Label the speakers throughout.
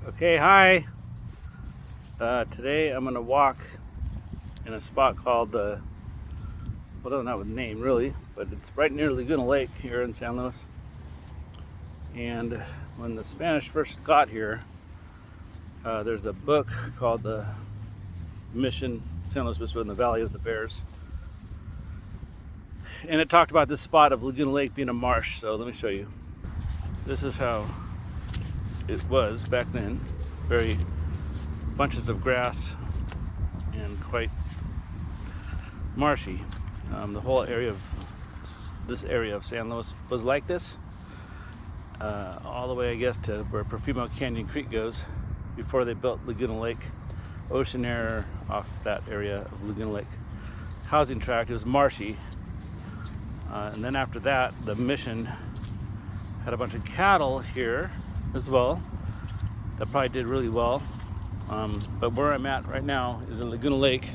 Speaker 1: Okay, hi. Today I'm going to walk in a spot called well, I don't have a name really, but it's right near Laguna Lake here in San Luis. And when the Spanish first got here, there's a book called the Mission San Luis Obispo in the Valley of the Bears. And it talked about this spot of Laguna Lake being a marsh, so let me show you. This is how it was back then. Very bunches of grass and quite marshy. The whole area of this area of San Luis was like this, all the way I guess to where Perfimo Canyon Creek goes before they built Laguna Lake Ocean Air off that area of Laguna Lake housing tract. It was marshy, and then after that the mission had a bunch of cattle here as well that probably did really well. But where I'm at right now is in Laguna Lake,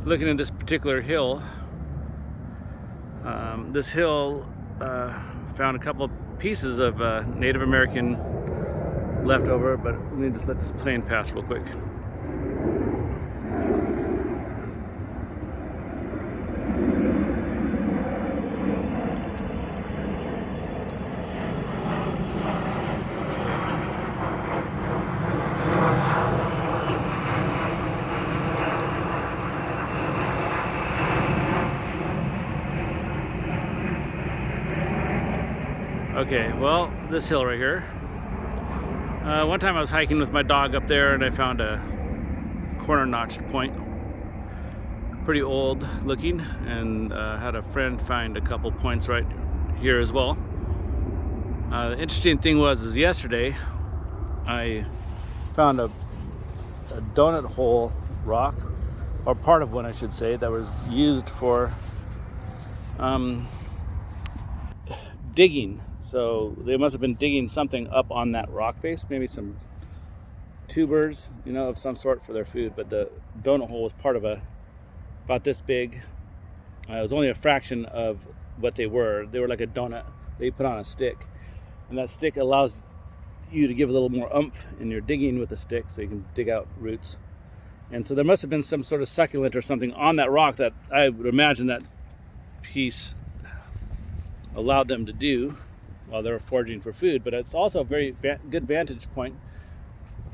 Speaker 1: looking at this particular hill. This hill found a couple of pieces of Native American leftover, but let me just let this plane pass real quick. Okay, well, this hill right here. One time I was hiking with my dog up there and I found a corner notched point. Pretty old looking, and had a friend find a couple points right here as well. The interesting thing is yesterday I found a donut hole rock, or part of one I should say, that was used for digging. So they must have been digging something up on that rock face, maybe some tubers, of some sort for their food. But the donut hole was part of about this big. It was only a fraction of what they were. They were like a donut they put on a stick, and that stick allows you to give a little more oomph in your digging with the stick, so you can dig out roots. And so there must have been some sort of succulent or something on that rock that I would imagine that piece allowed them to do while they were foraging for food. But it's also a very good vantage point.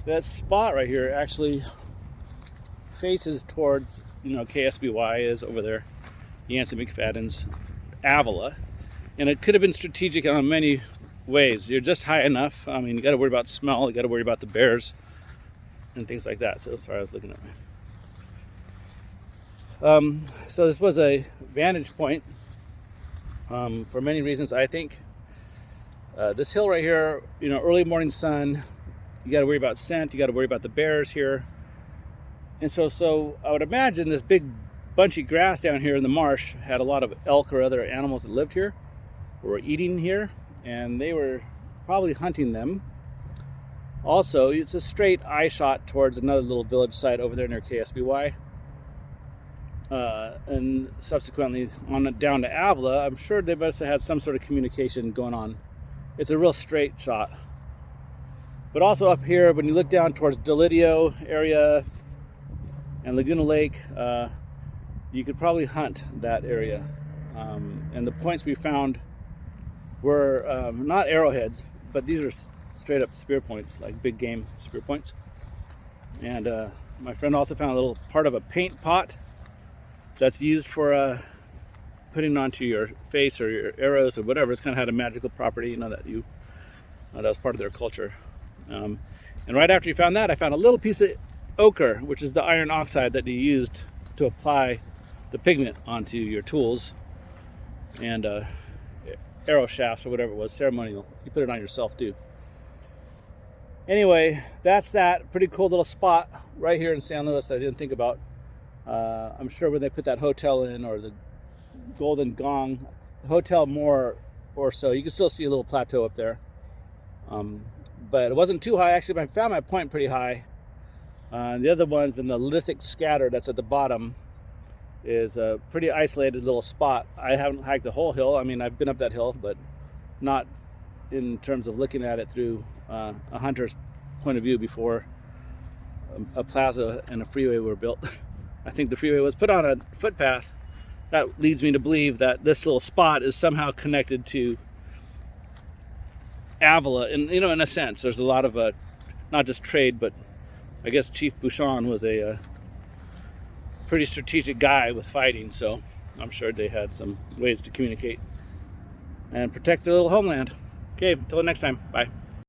Speaker 1: That spot right here actually faces towards, KSBY is over there, Yancey McFadden's Avila, and it could have been strategic in many ways. You're just high enough. You got to worry about smell, you got to worry about the bears and things like that. So sorry, I was looking at my so this was a vantage point for many reasons. I think this hill right here, early morning sun, you got to worry about scent, you got to worry about the bears here. And so I would imagine this big bunchy grass down here in the marsh had a lot of elk or other animals that lived here or were eating here, and they were probably hunting them. Also, it's a straight eye shot towards another little village site over there near KSBY. And subsequently on down to Avila, I'm sure they must have had some sort of communication going on. It's a real straight shot. But also up here, when you look down towards Delidio area and Laguna Lake, you could probably hunt that area. And the points we found were not arrowheads, but these are straight up spear points, like big game spear points. And my friend also found a little part of a paint pot that's used for putting onto your face or your arrows or whatever. It's kind of had a magical property, that was part of their culture. And right after you found that, I found a little piece of ochre, which is the iron oxide that you used to apply the pigment onto your tools and arrow shafts or whatever it was, ceremonial. You put it on yourself too. Anyway, that's that pretty cool little spot right here in San Luis that I didn't think about. I'm sure when they put that hotel in, or the Golden Gong hotel more or so, you can still see a little plateau up there. But it wasn't too high. Actually, I found my point pretty high. The other ones in the lithic scatter that's at the bottom is a pretty isolated little spot. I haven't hiked the whole hill. I've been up that hill, but not in terms of looking at it through a hunter's point of view before a plaza and a freeway were built. I think the freeway was put on a footpath. That leads me to believe that this little spot is somehow connected to Avila, and in a sense, there's a lot of not just trade, but I guess Chief Bouchon was a pretty strategic guy with fighting, so I'm sure they had some ways to communicate and protect their little homeland. Okay, until next time, bye.